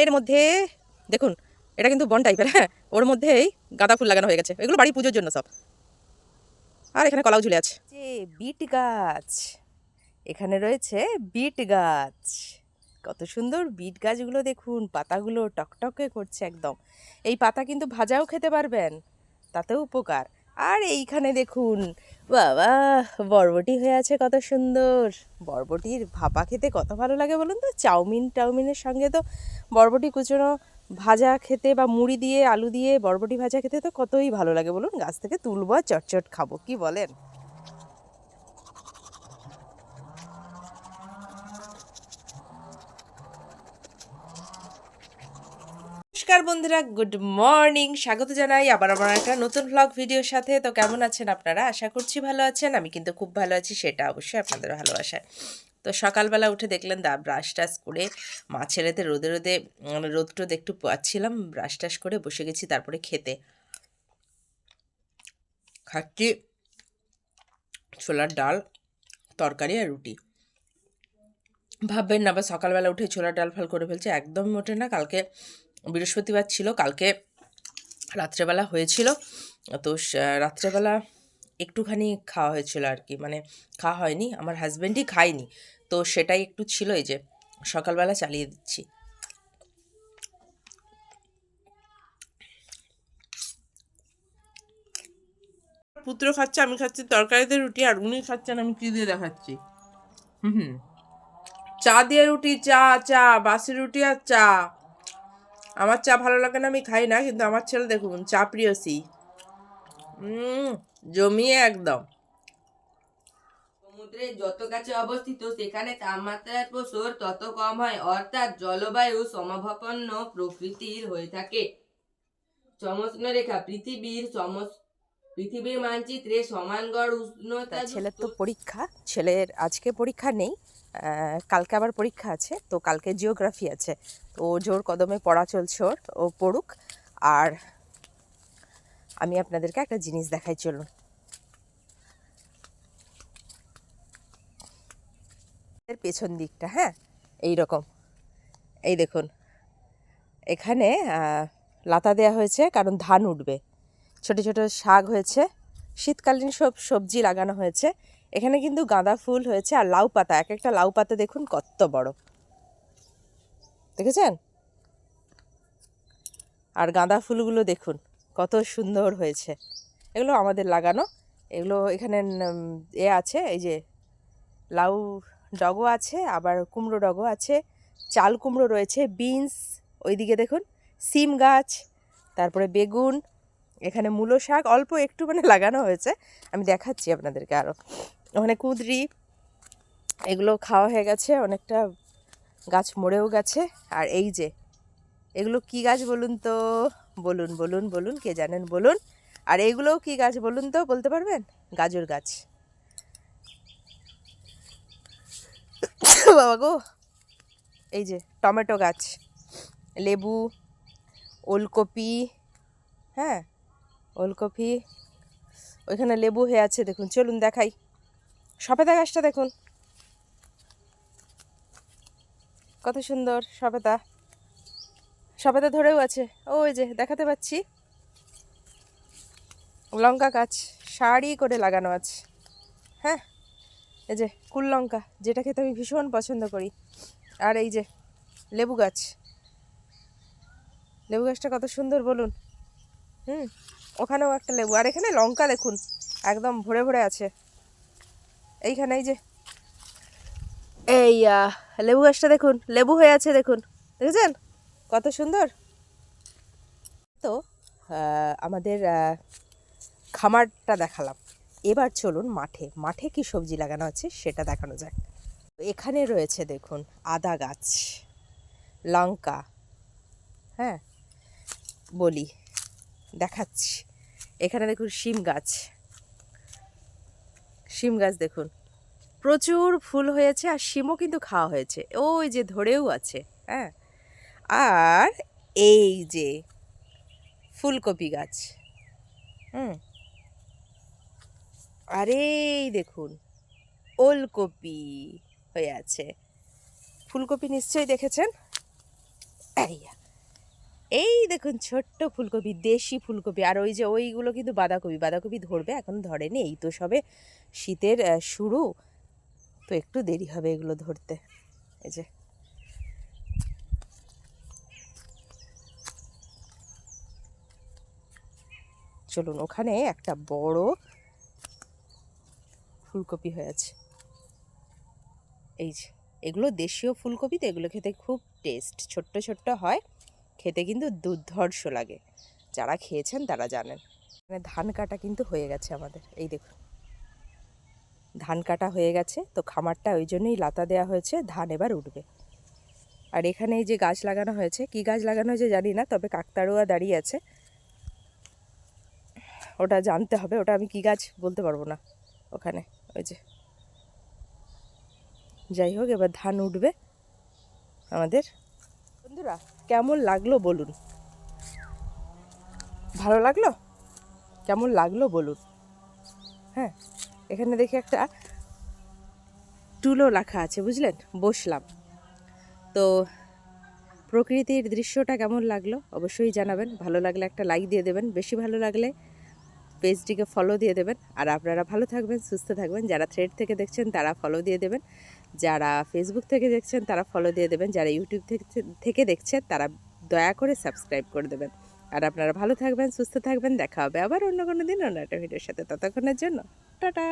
এর মধ্যে দেখুন, এটা কিন্তু বন টাইপের, হ্যাঁ, ওর মধ্যেই গাঁদা ফুল লাগানো হয়ে গেছে, এগুলো বাড়ি পুজোর জন্য সব। আর এখানে কলাও ঝুলে আছে, যে বিট গাছ, এখানে রয়েছে বিট গাছ। কত সুন্দর বিট গাছগুলো দেখুন, পাতাগুলো টকটকে করছে একদম। এই পাতা কিন্তু ভাজাও খেতে পারবেন, তাতেও উপকার। আর এইখানে দেখুন, বাবা, বরবটি হয়ে আছে কত সুন্দর। বরবটির ভাপা খেতে কত ভালো লাগে বলুন তো। চাউমিনের সঙ্গে তো বরবটি কুচোনো ভাজা খেতে, বা মুড়ি দিয়ে আলু দিয়ে বরবটি ভাজা খেতে তো কতই ভালো লাগে বলুন। গাছ থেকে তুলবো আর চটচট খাবো, কি বলেন? নমস্কার বন্ধুরা, গুড মর্নিং, স্বাগত জানাই আবার আমার একটা নতুন ভ্লগ ভিডিওর সাথে। তো কেমন আছেন আপনারা? আশা করছি ভালো আছেন। আমি কিন্তু খুব ভালো আছি, সেটা অবশ্যই আপনাদের ভালোবাসায়। তো সকালবেলা উঠে দেখলেন ব্রাশ টাশ করে মা ছেলেতে রোদে রোদে রোদ টোদ একটু পাচ্ছিলাম, ব্রাশ টাশ করে বসে গেছি তারপরে খেতে। খাচ্ছি ছোলার ডাল, তরকারি আর রুটি। ভাববেন না আবার সকালবেলা উঠে ছোলার ডাল ফাল করে ফেলছে, একদম মোটে না। কালকে বৃহস্পতিবার ছিল, কালকে রাত্রেবেলা হয়েছিল। তো রাত্রেবেলা একটুখানি খাওয়া হয়েছিল আর কি, মানে খাওয়া হয়নি, আমার হাজব্যান্ডই খায়নি, তো সেটাই একটু ছিল, এই যে সকালবেলা চালিয়ে দিচ্ছি। পুত্র খাচ্ছে, আমি খাচ্ছি তরকারিতে রুটি, আর উনি খাচ্ছেন আমি কি দিয়ে দেখাচ্ছি। হুম, চা দিয়ে রুটি, চা চা বাসি রুটি আর চা। আমার চা ভালো লাগে না, আমি খাই না, কিন্তু আমার ছেলে দেখুন চা প্রিয়সী, জমিয়ে একদম। সমুদ্রের যত কাছে অবস্থিত সেখানে তাপমাত্রার প্রসার তত কম হয়, অর্থাৎ জলবায়ু সমভাবাপন্ন প্রকৃতির হয়ে থাকে। সমষ্ণ রেখা পৃথিবীর মানচিত্রে সমান গড় উষ্ণতা। ছেলের তো পরীক্ষা, ছেলের আজকে পরীক্ষা নেই, কালকে আবার পরীক্ষা আছে। তো কালকে জিওগ্রাফি আছে, তো ও জোর কদমে পড়া চলছে ওর, ও পড়ুক। আর আমি আপনাদেরকে একটা জিনিস দেখাই, চলুন। এর পেছন দিকটা, হ্যাঁ, এই রকম, এই দেখুন, এখানে লাতা দেয়া হয়েছে কারণ ধান উঠবে। ছোট ছোট শাক হয়েছে, শীতকালীন সব সবজি লাগানো হয়েছে। এখানে কিন্তু গাঁদা ফুল হয়েছে, আর লাউ পাতা, এক একটা লাউ পাতা দেখুন কত বড়, দেখেছেন? আর গাঁদা ফুলগুলো দেখুন কত সুন্দর হয়েছে। এগুলো আমাদের লাগানো, এগুলো এখানে এ আছে, এই যে লাউ ডগও আছে, আবার কুমড়ো ডগও আছে, চাল কুমড়ো রয়েছে, বিনস, ওইদিকে দেখুন সিম গাছ, তারপরে বেগুন, এখানে মূলো শাক অল্প একটু মানে লাগানো হয়েছে, আমি দেখাচ্ছি আপনাদেরকে আরও। ওখানে কুঁদরি, এগুলো খাওয়া হয়ে গেছে, অনেকটা গাছ মরেও গেছে। আর এই যে এগুলো কি গাছ বলুন তো, বলুন বলুন বলুন, কে জানেন বলুন। আর এইগুলোও কি গাছ বলুন তো, বলতে পারবেন? গাজর গাছ। বাবা গো, এই যে টমেটো গাছ, লেবু, ওলকপি, হ্যাঁ, ওলকপি, ওইখানে লেবু হয়ে আছে দেখুন, চলুন দেখাই। সবেদা গাছটা দেখুন কত সুন্দর, সবেদা, সবেদা ধরেও আছে, ওই যে দেখাতে পাচ্ছি। লঙ্কা গাছ সারি করে লাগানো আছে, হ্যাঁ, এই যে কুল লঙ্কা, যেটা খেতে আমি ভীষণ পছন্দ করি। আর এই যে লেবু গাছ, লেবু গাছটা কত সুন্দর বলুন। ওখানেও একটা লেবু, আর এখানে লঙ্কা দেখুন একদম ভরে ভরে আছে। এইখানে এই যে এই লেবু গাছটা দেখুন, লেবু হয়ে আছে দেখুন, দেখেছেন কত সুন্দর। তো আমাদের খামারটা দেখালাম, এবার চলুন মাঠে, মাঠে কি সবজি লাগানো আছে সেটা দেখানো যাক। এখানে রয়েছে দেখুন আদা গাছ, লঙ্কা, হ্যাঁ, বলি দেখাচ্ছি। এখানে দেখুন শিম গাছ, শিম গাছ দেখুন প্রচুর ফুল হয়েছে, আর শিমও কিন্তু খাওয়া হয়েছে, ওই যে ধরেও আছে, হ্যাঁ। আর এই যে ফুলকপি গাছ, আর এই দেখুন ওলকপি হয়ে আছে। ফুলকপি নিশ্চয়ই দেখেছেন, আইয়া, এই দেখুন ছোট্ট ফুলকপি, দেশি ফুলকপি। আর ওই যে ওইগুলো কিন্তু বাঁধাকপি, বাঁধাকপি ধরবে, এখন ধরেনি, এই তো সবে শীতের শুরু, তো একটু দেরি হবে এগুলো ধরতে। এই যে চলুন, ওখানে একটা বড় ফুলকপি হয়েছে, এই যে এগুলো দেশীয় ফুলকপি, তো এগুলো খেতে খুব টেস্ট, ছোট্ট ছোট্ট হয়, খেতে কিন্তু দুর্ধর্ষ লাগে, যারা খেয়েছেন তারা জানেন। মানে ধান কাটা কিন্তু হয়ে গেছে আমাদের, এই দেখুন ধান কাটা হয়ে গেছে, তো খামারটা ওই জন্যই লাতা দেওয়া হয়েছে, ধান এবার উঠবে। আর এখানে এই যে গাছ লাগানো হয়েছে, কি গাছ লাগানো হয়েছে জানি না, তবে কাকতাড়ুয়া দাঁড়িয়ে আছে, ওটা জানতে হবে, ওটা আমি কি গাছ বলতে পারবো না ওখানে, ওই যে। যাই হোক, এবার ধান উঠবে আমাদের। বন্ধুরা কেমন লাগলো বলুন, ভালো লাগলো? কেমন লাগলো বলুন। হ্যাঁ, এখানে দেখি একটা টুলও রাখা আছে, বুঝলেন, বসলাম। তো প্রকৃতির দৃশ্যটা কেমন লাগলো অবশ্যই জানাবেন, ভালো লাগলে একটা লাইক দিয়ে দেবেন, বেশি ভালো লাগলে পেজটিকে ফলো দিয়ে দেবেন। আর আপনারা ভালো থাকবেন, সুস্থ থাকবেন, যারা থ্রেড থেকে দেখছেন তারা ফলো দিয়ে দেবেন, যারা ফেসবুক থেকে দেখছেন তারা ফলো দিয়ে দেবেন, যারা ইউটিউব থেকে দেখছেন তারা দয়া করে সাবস্ক্রাইব করে দেবেন। আর আপনারা ভালো থাকবেন, সুস্থ থাকবেন, দেখা হবে আবার অন্য কোনো দিন অন্য একটা ভিডিওর সাথে, ততক্ষণের জন্য টাটা।